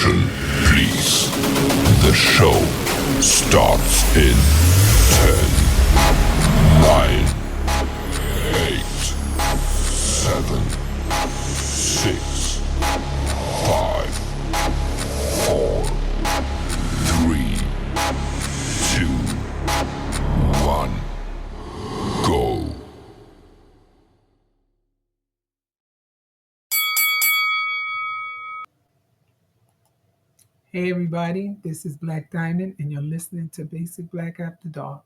Attention, please. The show starts in 10, 9, 8, 7, 6, 5, 4, 3, 2, 1, go. Hey everybody, this is Black Diamond, and you're listening to Basic Black After Dark.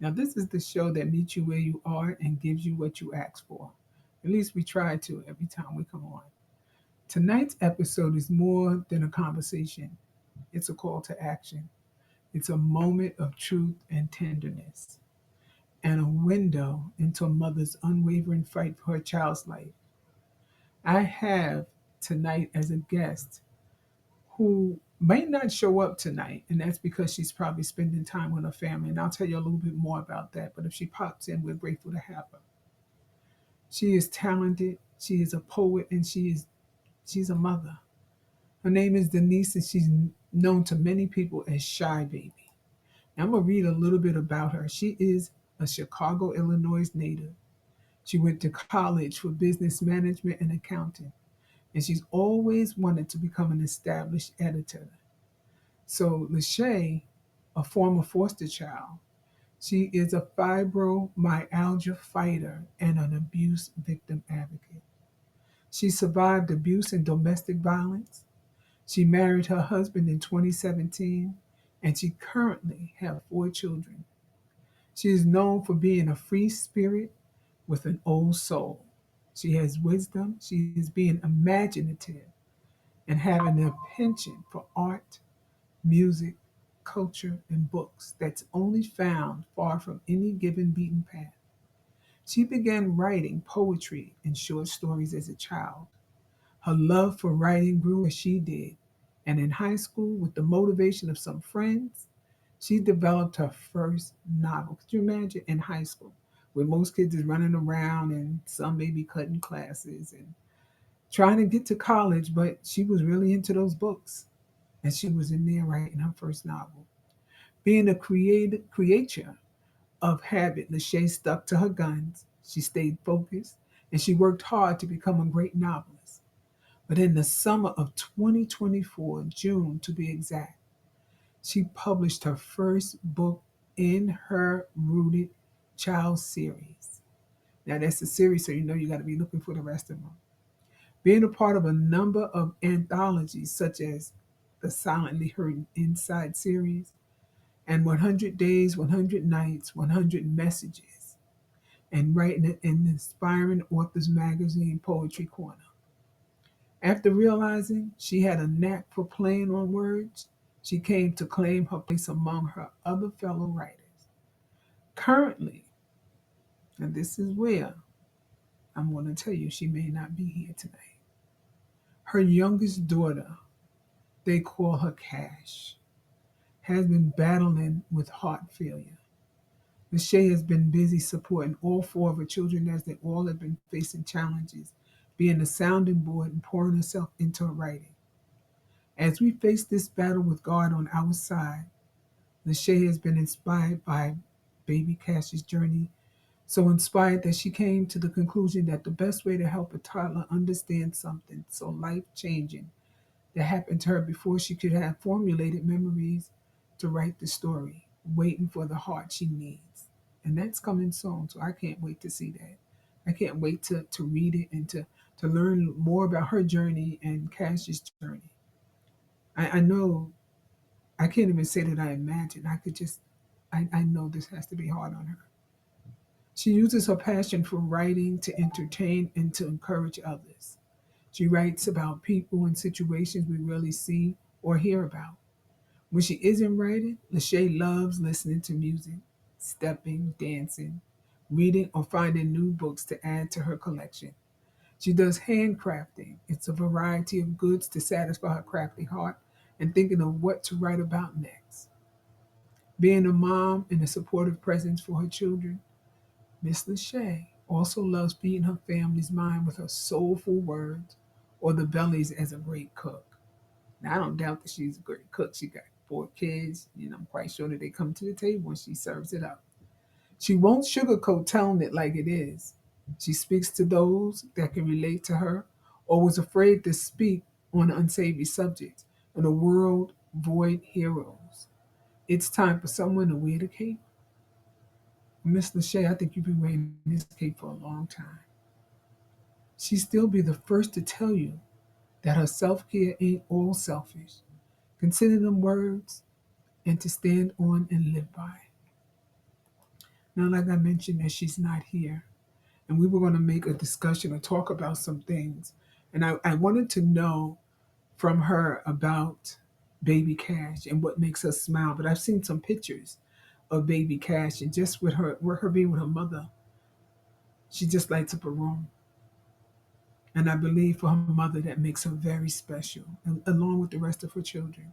Now, this is the show that meets you where you are and gives you what you ask for. At least we try to every time we come on. Tonight's episode is more than a conversation, it's a call to action. It's a moment of truth and tenderness, and a window into a mother's unwavering fight for her child's life. I have tonight as a guest who might not show up tonight, and that's because she's probably spending time with her family. And I'll tell you a little bit more about that. But if she pops in, we're grateful to have her. She is talented, she is a poet, and she's a mother. Her name is Denise, and she's known to many people as Shy Baby. Now, I'm gonna read a little bit about her. She is a Chicago, Illinois native. She went to college for business management and accounting, and she's always wanted to become an established editor. So Lachey, a former foster child, she is a fibromyalgia fighter and an abuse victim advocate. She survived abuse and domestic violence. She married her husband in 2017, and she currently has 4 children. She is known for being a free spirit with an old soul. She has wisdom, she is being imaginative, and having a penchant for art, music, culture, and books that's only found far from any given beaten path. She began writing poetry and short stories as a child. Her love for writing grew as she did, and in high school, with the motivation of some friends, she developed her first novel. Could you imagine in high school, where most kids is running around and some may be cutting classes and trying to get to college, but she was really into those books, and she was in there writing her first novel. Being a creator of habit, Lachey stuck to her guns. She stayed focused, and she worked hard to become a great novelist. But in the summer of 2024, June to be exact, she published her first book in her Rooted Child series. Now, that's a series, so you know you got to be looking for the rest of them. Being a part of a number of anthologies, such as the Silently Heard Inside series, and 100 Days, 100 Nights, 100 Messages, and writing it in the Inspiring Authors Magazine Poetry Corner. After realizing she had a knack for playing on words, she came to claim her place among her other fellow writers. Currently, and this is where I'm going to tell you she may not be here tonight, her youngest daughter, they call her Cash, has been battling with heart failure. Lachey has been busy supporting all 4 of her children as they all have been facing challenges, being a sounding board and pouring herself into her writing. As we face this battle with God on our side, Lachey has been inspired by baby Cash's journey, so inspired that she came to the conclusion that the best way to help a toddler understand something so life changing that happened to her before she could have formulated memories to write the story, waiting for the heart she needs. And that's coming soon, so I can't wait to see that. I can't wait to read it and to learn more about her journey and Cash's journey. I know I can't even say that I imagine. I could just, I know this has to be hard on her. She uses her passion for writing to entertain and to encourage others. She writes about people and situations we rarely see or hear about. When she isn't writing, Lachey loves listening to music, stepping, dancing, reading, or finding new books to add to her collection. She does handcrafting. It's a variety of goods to satisfy her crafty heart and thinking of what to write about next. Being a mom and a supportive presence for her children, Miss Lachey also loves feeding her family's mind with her soulful words or the bellies as a great cook. Now, I don't doubt that she's a great cook. She got 4 kids. I'm quite sure that they come to the table and she serves it up. She won't sugarcoat telling it like it is. She speaks to those that can relate to her or was afraid to speak on unsavory subjects in a world void heroes. It's time for someone to wear the cape. Miss Lachey, I think you've been wearing this cape for a long time. She'd still be the first to tell you that her self care ain't all selfish. Consider them words and to stand on and live by. Now, like I mentioned, that she's not here, and we were going to make a discussion or talk about some things. And I wanted to know from her about baby Cash and what makes her smile. But I've seen some pictures of baby Cash, and just with her being with her mother, she just lights up a room. And I believe for her mother, that makes her very special, along with the rest of her children.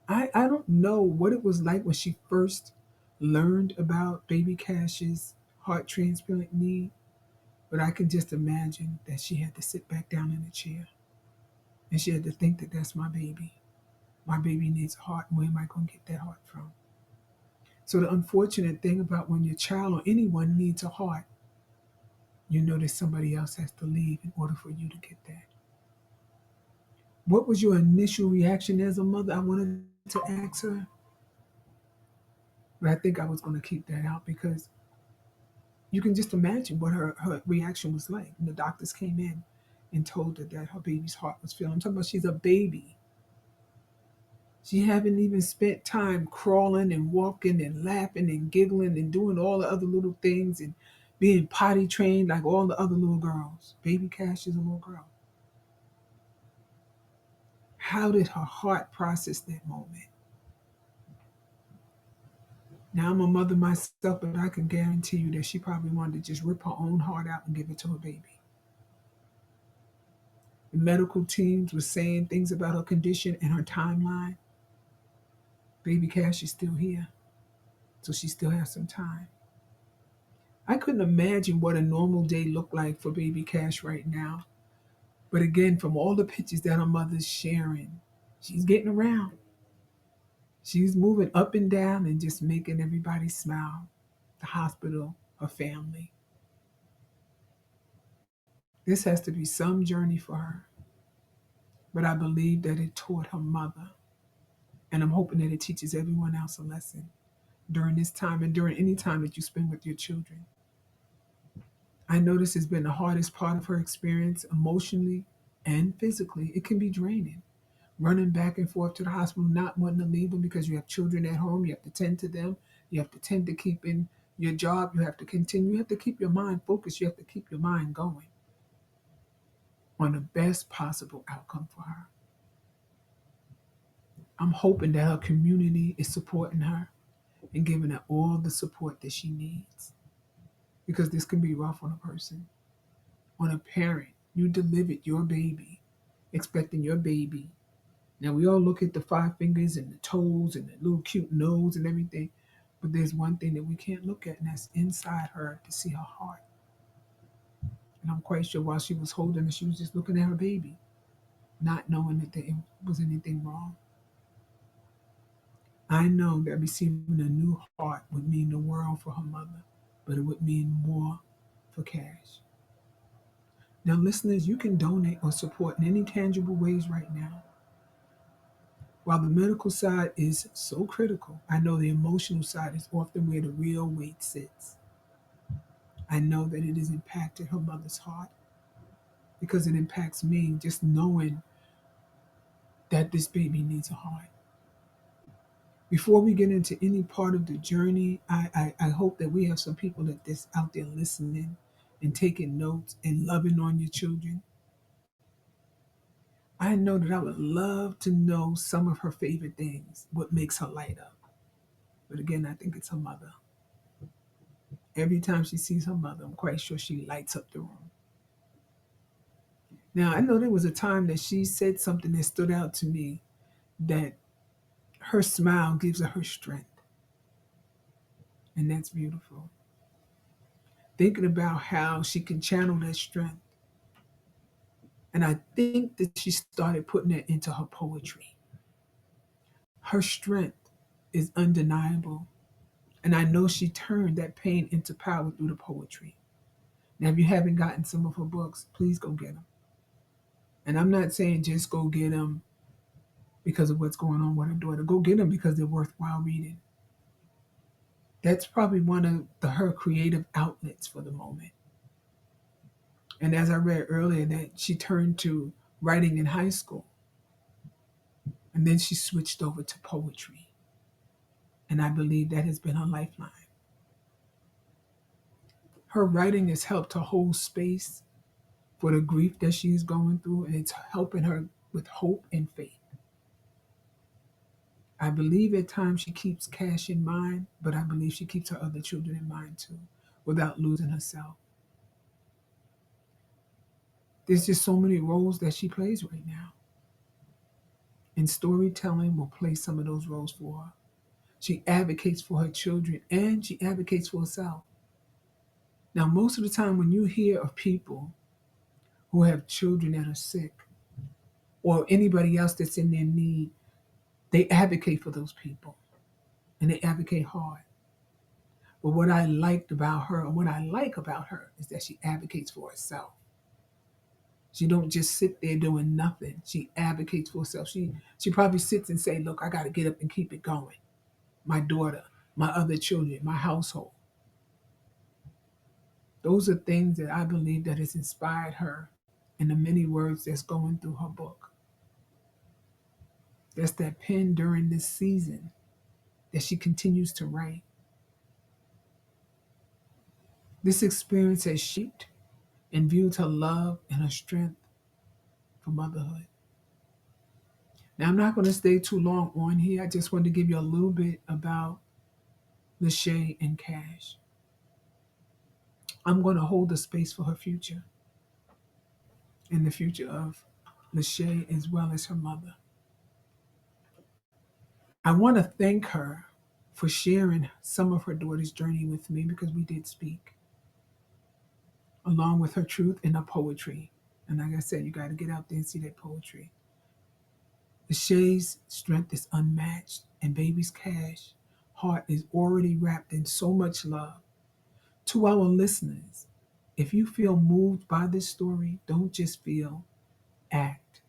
I don't know what it was like when she first learned about baby Cash's heart transplant need, but I can just imagine that she had to sit back down in a chair and she had to think that that's my baby. My baby needs a heart. Where am I going to get that heart from? So the unfortunate thing about when your child or anyone needs a heart, you know that somebody else has to leave in order for you to get that. What was your initial reaction as a mother? I wanted to ask her, but I think I was going to keep that out because you can just imagine what her reaction was like when the doctors came in and told her that her baby's heart was failing. I'm talking about she's a baby. She haven't even spent time crawling and walking and laughing and giggling and doing all the other little things and being potty trained like all the other little girls. Baby Cash is a little girl. How did her heart process that moment? Now I'm a mother myself, but I can guarantee you that she probably wanted to just rip her own heart out and give it to her baby. The medical teams were saying things about her condition and her timeline. Baby Cash is still here, so she still has some time. I couldn't imagine what a normal day looked like for baby Cash right now. But again, from all the pictures that her mother's sharing, she's getting around. She's moving up and down and just making everybody smile. The hospital, her family. This has to be some journey for her. But I believe that it taught her mother. And I'm hoping that it teaches everyone else a lesson during this time and during any time that you spend with your children. I know this has been the hardest part of her experience emotionally and physically. It can be draining. Running back and forth to the hospital, not wanting to leave them because you have children at home, you have to tend to them, you have to tend to keep in your job, you have to continue, you have to keep your mind focused, you have to keep your mind going on the best possible outcome for her. I'm hoping that her community is supporting her and giving her all the support that she needs because this can be rough on a person, on a parent. You delivered your baby, expecting your baby. Now we all look at the 5 fingers and the toes and the little cute nose and everything, but there's one thing that we can't look at, and that's inside her to see her heart. And I'm quite sure while she was holding her, she was just looking at her baby, not knowing that there was anything wrong. I know that receiving a new heart would mean the world for her mother, but it would mean more for Cash. Now, listeners, you can donate or support in any tangible ways right now. While the medical side is so critical, I know the emotional side is often where the real weight sits. I know that it has impacted her mother's heart because it impacts me just knowing that this baby needs a heart. Before we get into any part of the journey, I hope that we have some people that this out there listening and taking notes and loving on your children. I know that I would love to know some of her favorite things, what makes her light up. But again, I think it's her mother. Every time she sees her mother, I'm quite sure she lights up the room. Now, I know there was a time that she said something that stood out to me that her smile gives her strength. And that's beautiful. Thinking about how she can channel that strength And I think that she started putting it into her poetry. Her strength is undeniable. And I know she turned that pain into power through the poetry. Now, if you haven't gotten some of her books, please go get them. And I'm not saying just go get them because of what's going on with her daughter. Go get them because they're worthwhile reading. That's probably one of her creative outlets for the moment. And as I read earlier, that she turned to writing in high school, and then she switched over to poetry. And I believe that has been her lifeline. Her writing has helped to hold space for the grief that she's going through, and it's helping her with hope and faith. I believe at times she keeps Cash in mind, but I believe she keeps her other children in mind too, without losing herself. There's just so many roles that she plays right now. And storytelling will play some of those roles for her. She advocates for her children and she advocates for herself. Now, most of the time, when you hear of people who have children that are sick or anybody else that's in their need, they advocate for those people and they advocate hard. But what I liked about her and what I like about her is that she advocates for herself. She don't just sit there doing nothing. She advocates for herself. She probably sits and say, look, I got to get up and keep it going. My daughter, my other children, my household. Those are things that I believe that has inspired her in the many words that's going through her book. That's that pen during this season that she continues to write. This experience has shaped and viewed her love and her strength for motherhood. Now, I'm not going to stay too long on here. I just wanted to give you a little bit about Lachey and Cash. I'm going to hold a space for her future and the future of Lachey as well as her mother. I want to thank her for sharing some of her daughter's journey with me because we did speak, along with her truth and her poetry. And like I said, you got to get out there and see that poetry. Lachey's strength is unmatched, and baby's Cash heart is already wrapped in so much love. To our listeners, if you feel moved by this story, don't just feel, act.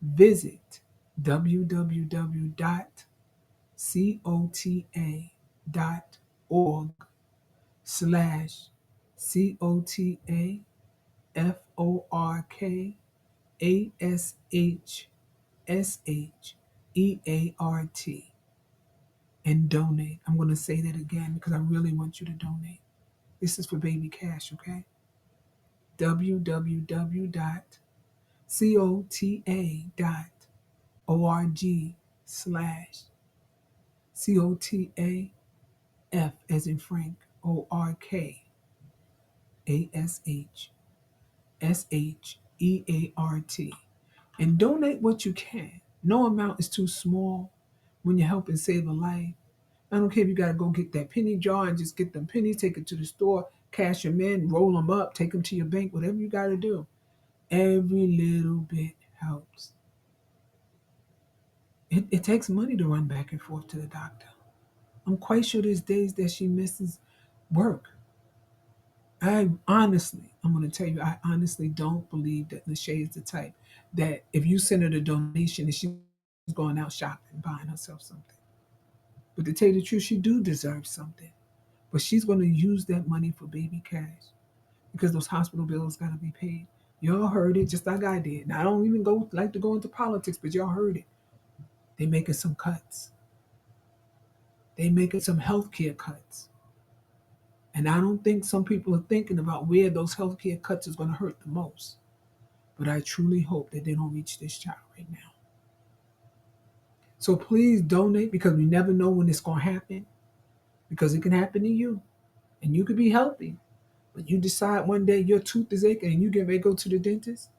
Visit www.cotafashshheart and donate. I'm going to say that again because I really want you to donate. This is for baby Cash, okay? www.cotafashcotaf as in Frank, ORKASHSHEART. And donate what you can. No amount is too small when you're helping save a life. I don't care if you got to go get that penny jar and just get them pennies, take it to the store, cash them in, roll them up, take them to your bank, whatever you got to do. Every little bit helps. It takes money to run back and forth to the doctor. I'm quite sure there's days that she misses work. I'm going to tell you, I honestly don't believe that Lachey is the type that if you send her the donation and she's going out shopping, buying herself something. But to tell you the truth, she do deserve something. But she's going to use that money for baby Cash because those hospital bills got to be paid. Y'all heard it just like I did. Now, I don't even like to go into politics, but y'all heard it. They making some cuts. They making some healthcare cuts. And I don't think some people are thinking about where those healthcare cuts is going to hurt the most. But I truly hope that they don't reach this child right now. So please donate because we never know when it's going to happen. Because it can happen to you. And you could be healthy. But you decide one day your tooth is aching and you get ready to go to the dentist.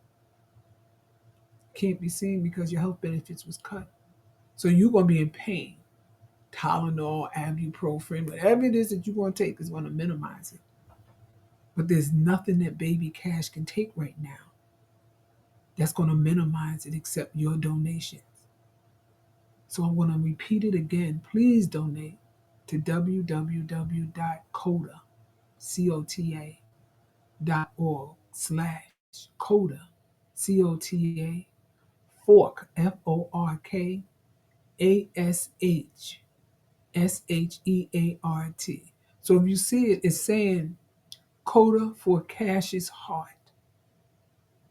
Can't be seen because your health benefits was cut. So you're going to be in pain. Tylenol, ibuprofen, whatever it is that you're going to take is going to minimize it. But there's nothing that baby Cash can take right now that's going to minimize it except your donations. So I'm going to repeat it again. Please donate to www.cota.org/COTA, COTA, fork, FORKASHSHEART. So if you see it, it's saying COTA for Cash's Heart.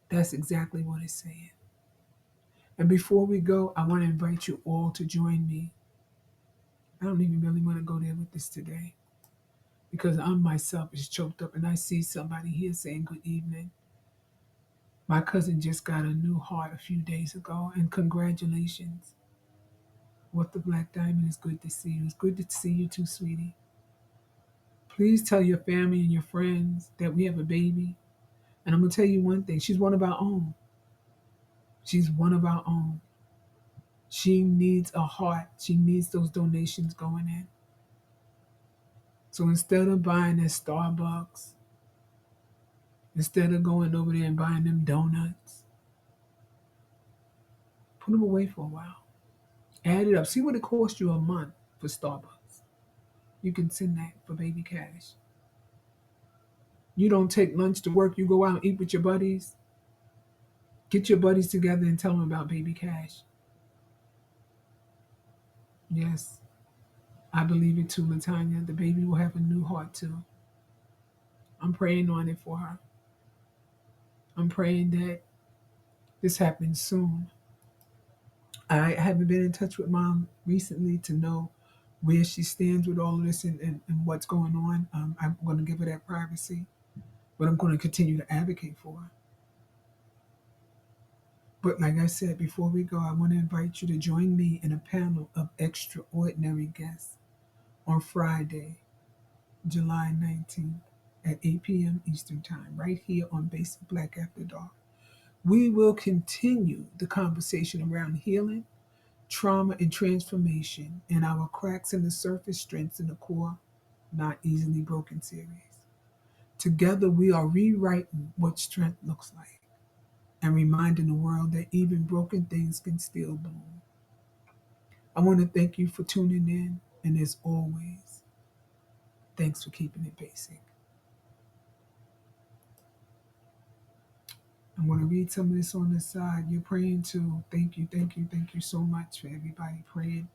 That's exactly what it's saying. And before we go, I want to invite you all to join me. I don't even really want to go there with this today because I myself is choked up and I see somebody here saying good evening. My cousin just got a new heart a few days ago, and congratulations. What the Black Diamond, is good to see you. It's good to see you too, sweetie. Please tell your family and your friends that we have a baby. And I'm going to tell you one thing. She's one of our own. She's one of our own. She needs a heart. She needs those donations going in. So instead of buying at Starbucks, instead of going over there and buying them donuts, put them away for a while. Add it up. See what it costs you a month for Starbucks. You can send that for baby cash. You don't take lunch to work. You go out and eat with your buddies. Get your buddies together and tell them about baby cash. Yes, I believe it too, Latanya. The baby will have a new heart too. I'm praying on it for her. I'm praying that this happens soon. I haven't been in touch with mom recently to know where she stands with all of this and what's going on. I'm going to give her that privacy, but I'm going to continue to advocate for her. But like I said, before we go, I want to invite you to join me in a panel of extraordinary guests on Friday, July 19th at 8 p.m. Eastern Time, right here on Basic Black After Dark. We will continue the conversation around healing, trauma, and transformation in our Cracks in the Surface, Strengths in the Core, Not Easily Broken series. Together, we are rewriting what strength looks like and reminding the world that even broken things can still bloom. I want to thank you for tuning in, and as always, thanks for keeping it basic. I'm going to read some of this on the side. You're praying too. Thank you, thank you, thank you so much for everybody praying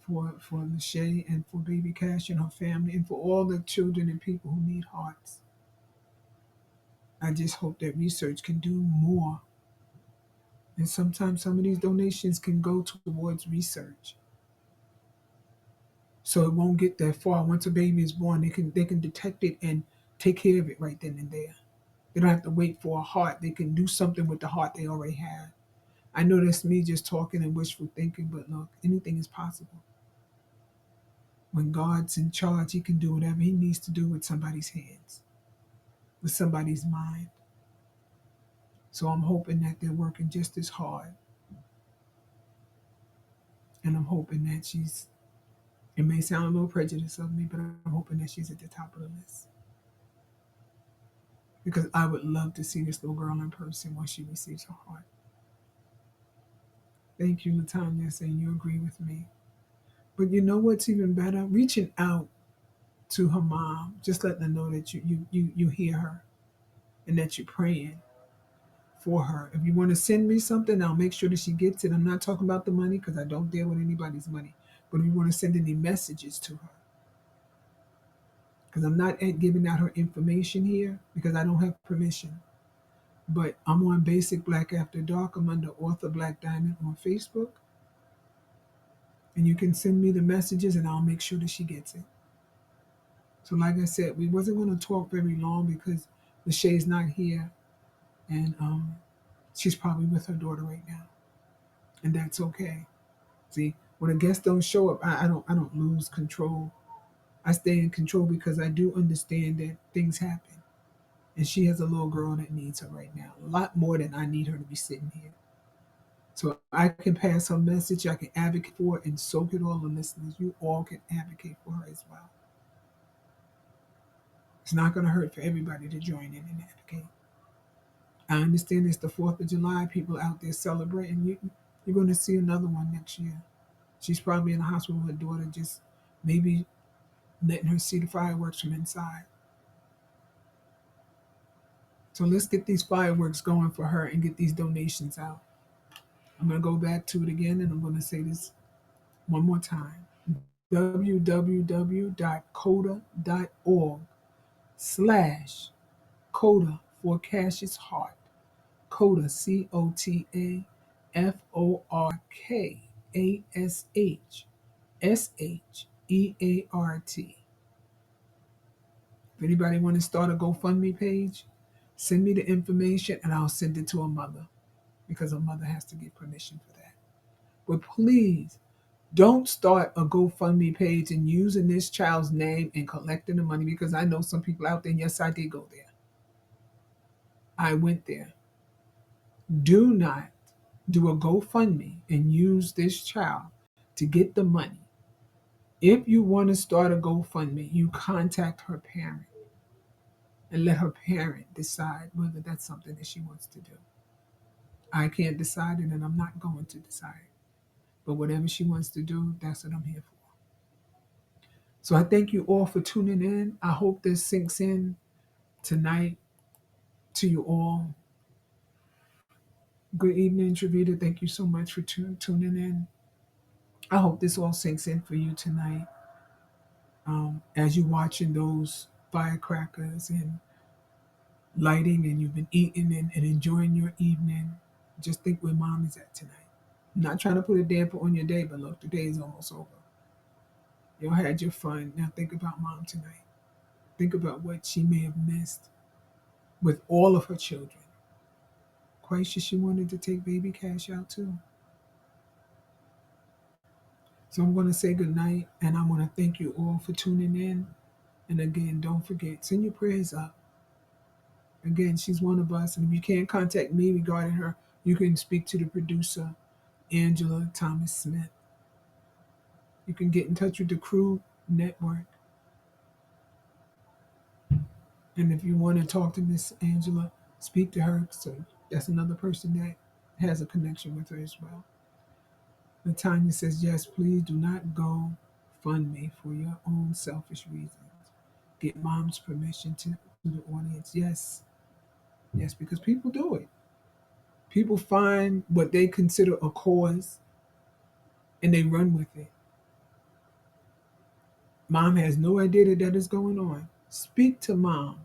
for Lachey and for Baby Cash and her family and for all the children and people who need hearts. I just hope that research can do more. And sometimes some of these donations can go towards research. So it won't get that far. Once a baby is born, they can detect it and take care of it right then and there. They don't have to wait for a heart. They can do something with the heart they already have. I know that's me just talking and wishful thinking, but look, anything is possible. When God's in charge, he can do whatever he needs to do with somebody's hands, with somebody's mind. So I'm hoping that they're working just as hard. And I'm hoping that it may sound a little prejudiced of me, but I'm hoping that she's at the top of the list. Because I would love to see this little girl in person when she receives her heart. Thank you, Latanya, saying you agree with me. But you know what's even better? Reaching out to her mom, just letting her know that you hear her and that you're praying for her. If you want to send me something, I'll make sure that she gets it. I'm not talking about the money because I don't deal with anybody's money. But if you want to send any messages to her, because I'm not giving out her information here because I don't have permission. But I'm on Basic Black After Dark. I'm under Author Black Diamond on Facebook. And you can send me the messages and I'll make sure that she gets it. So like I said, we wasn't going to talk very long because Lachey's not here. And she's probably with her daughter right now. And that's okay. See, when a guest don't show up, I don't lose control. I stay in control because I do understand that things happen. And she has a little girl that needs her right now. A lot more than I need her to be sitting here. So I can pass her message, I can advocate for her, and so can all the listeners. You all can advocate for her as well. It's not going to hurt for everybody to join in and advocate. I understand it's the 4th of July, people out there celebrating. You're going to see another one next year. She's probably in the hospital with her daughter, just maybe letting her see the fireworks from inside. So let's get these fireworks going for her and get these donations out. I'm going to go back to it again, and I'm going to say this one more time. www.coda.org/CODA for Cash's Heart. CODA, CODAFORKASHSHEART. If anybody want to start a GoFundMe page, send me the information and I'll send it to a mother, because a mother has to get permission for that. But please don't start a GoFundMe page and using this child's name and collecting the money, because I know some people out there, and yes, I did go there. I went there. Do not do a GoFundMe and use this child to get the money. If you want to start a GoFundMe, you contact her parent and let her parent decide whether that's something that she wants to do. I can't decide it, and I'm not going to decide. But whatever she wants to do, that's what I'm here for. So I thank you all for tuning in. I hope this sinks in tonight to you all. Good evening, Travita. Thank you so much for tuning in. I hope this all sinks in for you tonight. As you're watching those firecrackers and lighting, and you've been eating and enjoying your evening, just think where mom is at tonight. I'm not trying to put a damper on your day, but look, the day is almost over. Y'all had your fun. Now think about mom tonight. Think about what she may have missed with all of her children. Quite sure she wanted to take baby Cash out too. So I'm going to say good night, and I want to thank you all for tuning in. And again, don't forget, send your prayers up. Again, she's one of us, and if you can't contact me regarding her, you can speak to the producer, Angela Thomas Smith. You can get in touch with the Crew Network. And if you want to talk to Miss Angela, speak to her. So that's another person that has a connection with her as well. Latanya says, yes, please do not go fund me for your own selfish reasons. Get mom's permission to the audience. Yes. Yes, because people do it. People find what they consider a cause and they run with it. Mom has no idea that that is going on. Speak to mom.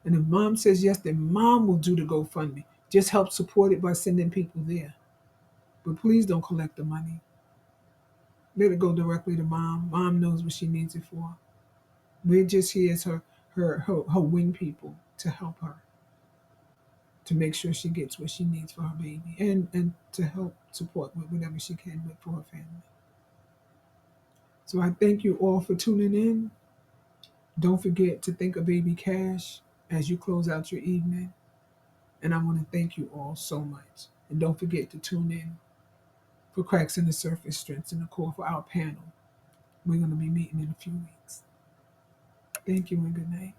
And if mom says yes, then mom will do the GoFundMe. Just help support it by sending people there. But please don't collect the money. Let it go directly to mom. Mom knows what she needs it for. We're just here as her wing people to help her, to make sure she gets what she needs for her baby, and to help support with whatever she can with for her family. So I thank you all for tuning in. Don't forget to think of baby Cash as you close out your evening. And I want to thank you all so much. And don't forget to tune in for Cracks in the Surface, Strengths in the Core for our panel. We're going to be meeting in a few weeks. Thank you and good night.